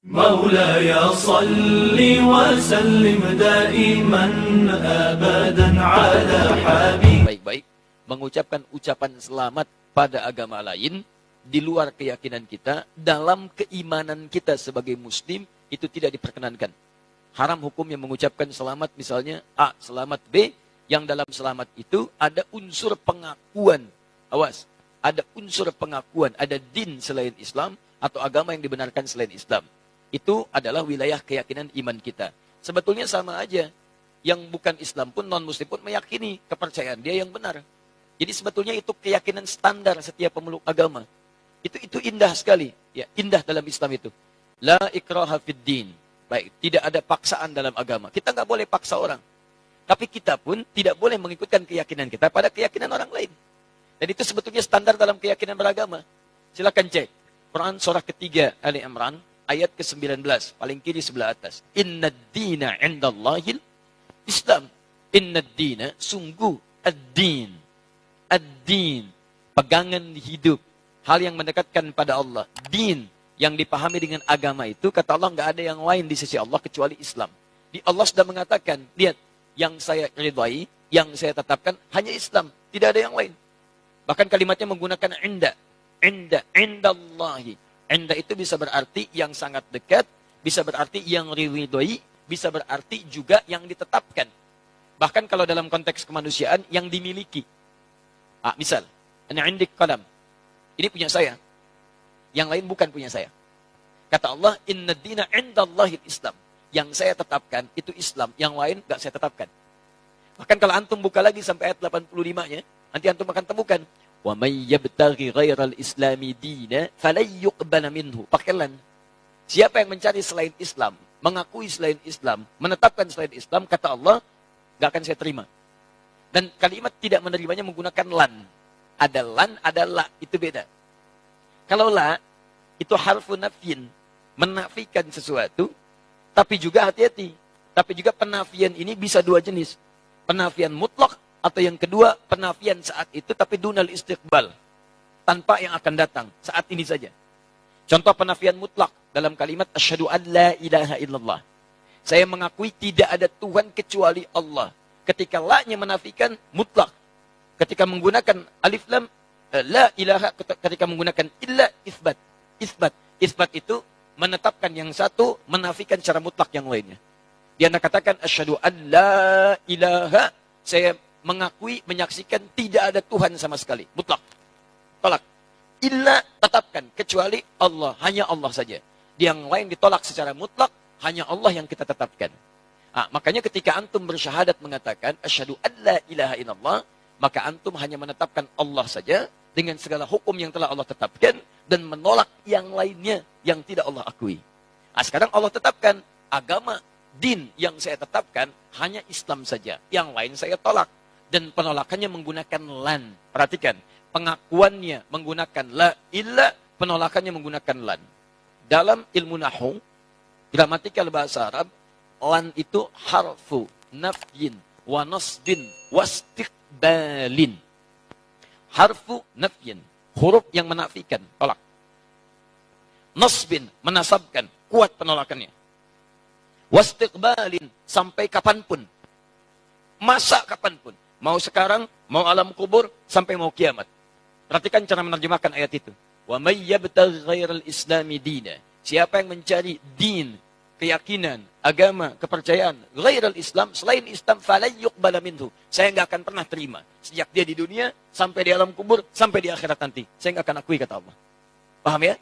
مولاي صل وسلم دائما أبدا على حبيب. Baik-baik, mengucapkan ucapan selamat pada agama lain di luar keyakinan kita, dalam keimanan kita sebagai muslim, itu tidak diperkenankan. Haram hukumnya mengucapkan selamat, misalnya A, selamat B, yang dalam selamat itu ada unsur pengakuan. Awas, ada unsur pengakuan, ada din selain Islam atau agama yang dibenarkan selain Islam. Itu adalah wilayah keyakinan iman kita. Sebetulnya sama aja. Yang bukan Islam pun, non-muslim pun meyakini kepercayaan dia yang benar. Jadi sebetulnya itu keyakinan standar setiap pemeluk agama. Itu indah sekali. Ya, indah dalam Islam itu. La ikraha fid din. Baik, tidak ada paksaan dalam agama. Kita nggak boleh paksa orang. Tapi kita pun tidak boleh mengikutkan keyakinan kita pada keyakinan orang lain. Dan itu sebetulnya standar dalam keyakinan beragama. Silakan cek. Quran surah ketiga Ali Imran ayat ke-19, paling kiri sebelah atas. Inna dina indallahil Islam. Inna dina, sungguh ad-din. Ad-din, pegangan hidup. Hal yang mendekatkan pada Allah. Din, yang dipahami dengan agama itu, kata Allah, nggak ada yang lain di sisi Allah kecuali Islam. Di Allah sudah mengatakan, lihat, yang saya ridhai, yang saya tetapkan, hanya Islam. Tidak ada yang lain. Bahkan kalimatnya menggunakan inda. Inda, indallahi. Inda itu bisa berarti yang sangat dekat, bisa berarti yang diridhoi, bisa berarti juga yang ditetapkan. Bahkan kalau dalam konteks kemanusiaan, yang dimiliki. Misal, ana indik qalam. Ini punya saya. Yang lain bukan punya saya. Kata Allah, inna dina indallahil Islam. Yang saya tetapkan, itu Islam. Yang lain, nggak saya tetapkan. Bahkan kalau antum buka lagi sampai ayat 85-nya, nanti antum akan temukan. Wa may yabtaghi ghairal islami dina falan yuqbala minhu. Pakai lan. Siapa yang mencari selain Islam, mengakui selain Islam, menetapkan selain Islam, kata Allah, nggak akan saya terima. Dan kalimat tidak menerimanya menggunakan lan. Ada lan, ada la, itu beda. Kalau la, itu harfu nafyin, menafikan sesuatu, tapi juga hati-hati. Tapi juga penafian ini bisa dua jenis. Penafian mutlak, atau yang kedua, penafian saat itu, tapi dunal istiqbal. Tanpa yang akan datang, saat ini saja. Contoh penafian mutlak dalam kalimat, asyhadu an la ilaha illallah. Saya mengakui tidak ada Tuhan kecuali Allah. Ketika la-nya menafikan, mutlak. Ketika menggunakan alif lam, la ilaha, ketika menggunakan illa, isbat. Isbat. Isbat itu menetapkan yang satu, menafikan secara mutlak yang lainnya. Dia katakan, asyhadu an la ilaha, saya mengakui, menyaksikan tidak ada Tuhan sama sekali. Mutlak. Tolak. Illa, tetapkan. Kecuali Allah. Hanya Allah saja. Yang lain ditolak secara mutlak. Hanya Allah yang kita tetapkan. Makanya ketika antum bersyahadat mengatakan, asyhadu an la ilaha illallah, maka antum hanya menetapkan Allah saja, dengan segala hukum yang telah Allah tetapkan, dan menolak yang lainnya yang tidak Allah akui. Sekarang Allah tetapkan, agama, din yang saya tetapkan, hanya Islam saja. Yang lain saya tolak. Dan penolakannya menggunakan lan. Perhatikan, pengakuannya menggunakan la illa, penolakannya menggunakan lan. Dalam ilmu nahwu, gramatikal bahasa Arab, lan itu harfu nafyin wa nasbin wastiqbalin. Harfu nafyin, huruf yang menafikan, tolak. Nasbin, menasabkan, kuat penolakannya. Wastiqbalin, sampai kapanpun. Masa kapanpun. Mau sekarang, mau alam kubur, sampai mau kiamat. Perhatikan cara menerjemahkan ayat itu. Wa may yabtaghi ghairal islami dina. Siapa yang mencari din, keyakinan, agama, kepercayaan, ghairal Islam, selain Islam, falan yuqbala minhu. Saya nggak akan pernah terima. Sejak dia di dunia, sampai di alam kubur, sampai di akhirat nanti. Saya nggak akan akui, kata Allah. Paham ya?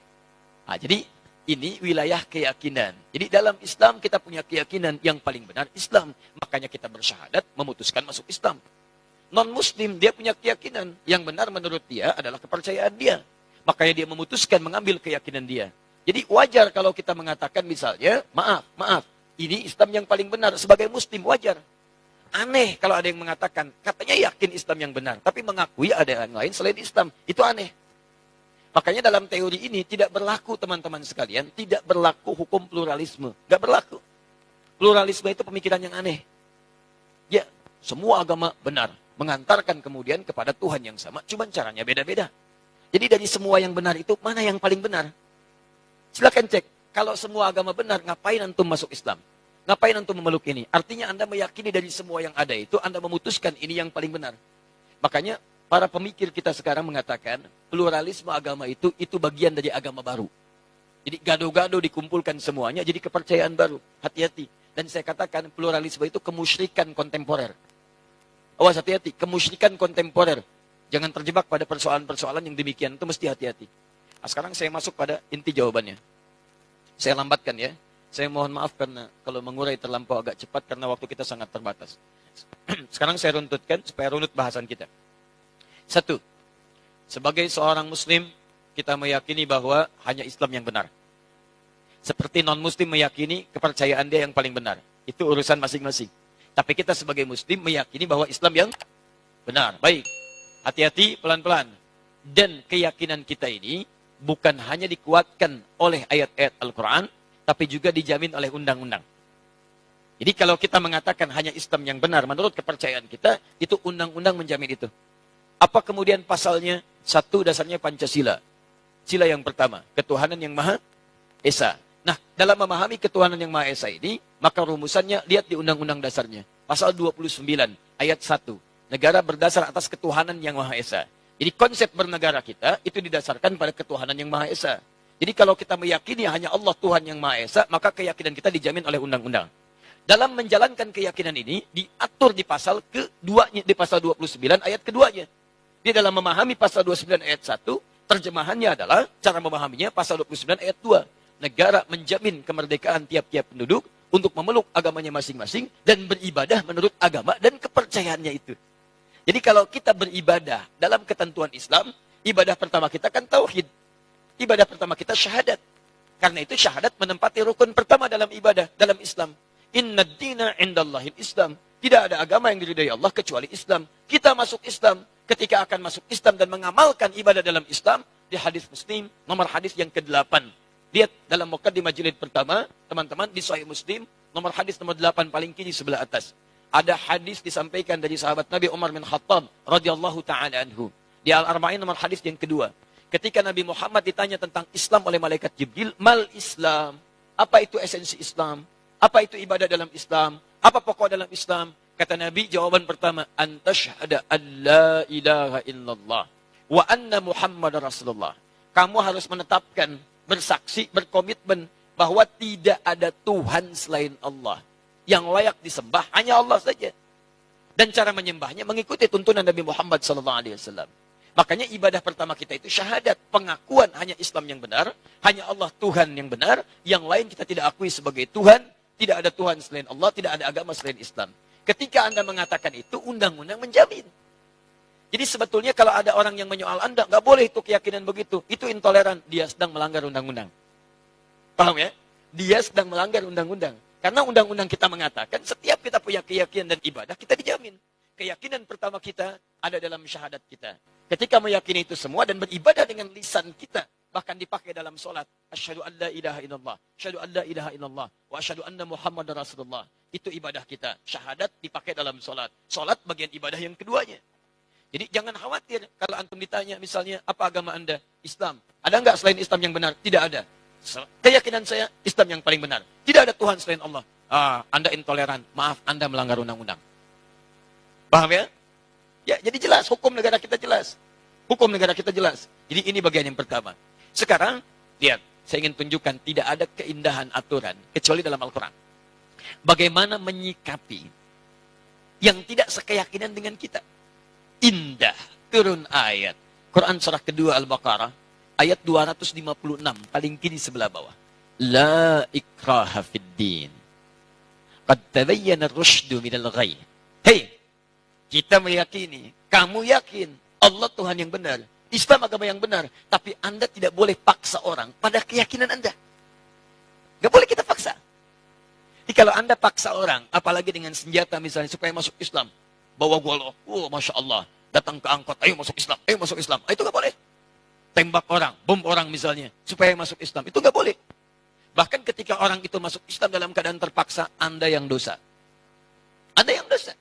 Jadi, ini wilayah keyakinan. Jadi dalam Islam kita punya keyakinan yang paling benar Islam. Makanya kita bersyahadat memutuskan masuk Islam. Non-muslim dia punya keyakinan yang benar menurut dia adalah kepercayaan dia. Makanya dia memutuskan mengambil keyakinan dia. Jadi wajar kalau kita mengatakan misalnya, maaf, ini Islam yang paling benar sebagai muslim, wajar. Aneh kalau ada yang mengatakan, katanya yakin Islam yang benar, tapi mengakui ada yang lain selain Islam. Itu aneh. Makanya dalam teori ini tidak berlaku teman-teman sekalian, tidak berlaku hukum pluralisme. Nggak berlaku. Pluralisme itu pemikiran yang aneh. Ya, semua agama benar. Mengantarkan kemudian kepada Tuhan yang sama, cuma caranya beda-beda. Jadi dari semua yang benar itu, mana yang paling benar? Silakan cek. kalau semua agama benar, ngapain antum masuk Islam? Ngapain antum memeluk ini? Artinya Anda meyakini dari semua yang ada itu, Anda memutuskan ini yang paling benar. Makanya para pemikir kita sekarang mengatakan, pluralisme agama itu bagian dari agama baru. Jadi gado-gado dikumpulkan semuanya, jadi kepercayaan baru. Hati-hati. Dan saya katakan, pluralisme itu kemusyrikan kontemporer. Awas, hati-hati, kemusyrikan kontemporer. Jangan terjebak pada persoalan-persoalan yang demikian, itu mesti hati-hati. Nah, sekarang saya masuk pada inti jawabannya. Saya lambatkan ya. Saya mohon maaf karena kalau mengurai terlampau agak cepat karena waktu kita sangat terbatas. Sekarang saya runtutkan supaya runut bahasan kita. 1. Sebagai seorang muslim, kita meyakini bahwa hanya Islam yang benar. Seperti non-muslim meyakini kepercayaan dia yang paling benar. Itu urusan masing-masing. Tapi kita sebagai muslim meyakini bahwa Islam yang benar. Baik, hati-hati, pelan-pelan. Dan keyakinan kita ini bukan hanya dikuatkan oleh ayat-ayat Al-Quran, tapi juga dijamin oleh undang-undang. Jadi kalau kita mengatakan hanya Islam yang benar, menurut kepercayaan kita, itu undang-undang menjamin itu. Apa kemudian pasalnya? 1, dasarnya Pancasila. Sila yang pertama, ketuhanan yang Maha Esa. Nah, dalam memahami ketuhanan yang Maha Esa ini, maka rumusannya lihat di undang-undang dasarnya. Pasal 29, ayat 1. Negara berdasar atas ketuhanan yang Maha Esa. Jadi konsep bernegara kita itu didasarkan pada ketuhanan yang Maha Esa. Jadi kalau kita meyakini hanya Allah Tuhan yang Maha Esa, maka keyakinan kita dijamin oleh undang-undang. Dalam menjalankan keyakinan ini, diatur di pasal keduanya, di pasal 29 ayat keduanya. Di dalam memahami pasal 29 ayat 1, terjemahannya adalah, cara memahaminya, pasal 29 ayat 2. Negara menjamin kemerdekaan tiap-tiap penduduk untuk memeluk agamanya masing-masing dan beribadah menurut agama dan kepercayaannya itu. Jadi kalau kita beribadah dalam ketentuan Islam, ibadah pertama kita kan tauhid. Ibadah pertama kita syahadat. Karena itu syahadat menempati rukun pertama dalam ibadah, dalam Islam. Inna dina indallahil Islam. Tidak ada agama yang diridai Allah kecuali Islam. Kita masuk Islam. Ketika akan masuk Islam dan mengamalkan ibadah dalam Islam, di hadis Muslim, nomor hadis yang ke-8. Lihat dalam muqaddimah jilid pertama, teman-teman, di Sahih Muslim, nomor hadis nomor 8 paling kiri sebelah atas. Ada hadis disampaikan dari sahabat Nabi Umar bin Khattab radhiyallahu taala anhu. Di Al-Arba'in nomor hadis yang kedua. Ketika Nabi Muhammad ditanya tentang Islam oleh malaikat Jibril, mal Islam? Apa itu esensi Islam? Apa itu ibadah dalam Islam? Apa pokok dalam Islam? Kata Nabi, jawaban pertama, antashhada an la ilaha illallah wa anna Muhammad Rasulullah. Kamu harus menetapkan, bersaksi, berkomitmen bahwa tidak ada Tuhan selain Allah. Yang layak disembah hanya Allah saja. Dan cara menyembahnya mengikuti tuntunan Nabi Muhammad SAW. Makanya ibadah pertama kita itu syahadat. Pengakuan hanya Islam yang benar. Hanya Allah Tuhan yang benar. Yang lain kita tidak akui sebagai Tuhan. Tidak ada Tuhan selain Allah. Tidak ada agama selain Islam. Ketika Anda mengatakan itu, undang-undang menjamin. Jadi sebetulnya kalau ada orang yang menyoal Anda, nggak boleh itu keyakinan begitu. Itu intoleran. Dia sedang melanggar undang-undang. Paham ya? Dia sedang melanggar undang-undang. Karena undang-undang kita mengatakan, setiap kita punya keyakinan dan ibadah, kita dijamin. Keyakinan pertama kita ada dalam syahadat kita. Ketika meyakini itu semua dan beribadah dengan lisan kita, bahkan dipakai dalam solat. Asyhadu an la ilaha illallah, asyhadu an la ilaha illallah, wa asyhadu anna Muhammad Rasulullah. Itu ibadah kita. Syahadat dipakai dalam solat. Solat bagian ibadah yang keduanya. Jadi jangan khawatir kalau antum ditanya misalnya, apa agama Anda? Islam. Ada enggak selain Islam yang benar? Tidak ada. Keyakinan saya, Islam yang paling benar. Tidak ada Tuhan selain Allah. Anda intoleran. Maaf, Anda melanggar undang-undang. Paham ya? Ya, jadi jelas. Hukum negara kita jelas. Hukum negara kita jelas. Jadi ini bagian yang pertama. Sekarang, lihat. Saya ingin tunjukkan tidak ada keindahan aturan. Kecuali dalam Al-Quran. Bagaimana menyikapi yang tidak sekeyakinan dengan kita. Indah. Turun ayat. Quran surah kedua Al-Baqarah. Ayat 256, paling kiri sebelah bawah. La ikraha fid din. Qad tabayyana ar-rusydu minal ghayy. Hei, kita meyakini, kamu yakin Allah Tuhan yang benar, Islam agama yang benar, tapi Anda tidak boleh paksa orang pada keyakinan Anda. Gak boleh kita paksa. Jadi kalau Anda paksa orang, apalagi dengan senjata misalnya supaya masuk Islam, bawa golok, Masya Allah, datang ke angkot, ayo masuk Islam, ayo masuk Islam. Itu gak boleh. Tembak orang, bom orang misalnya, supaya masuk Islam. Itu nggak boleh. Bahkan ketika orang itu masuk Islam dalam keadaan terpaksa, Anda yang dosa. Anda yang dosa.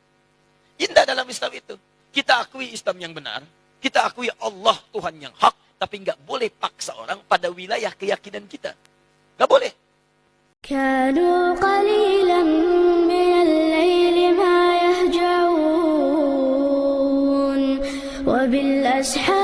Indah dalam Islam itu. Kita akui Islam yang benar, kita akui Allah Tuhan yang hak, tapi nggak boleh paksa orang pada wilayah keyakinan kita. Nggak boleh. كانوا قليلا من الليل ما يهجعون وبالأسحار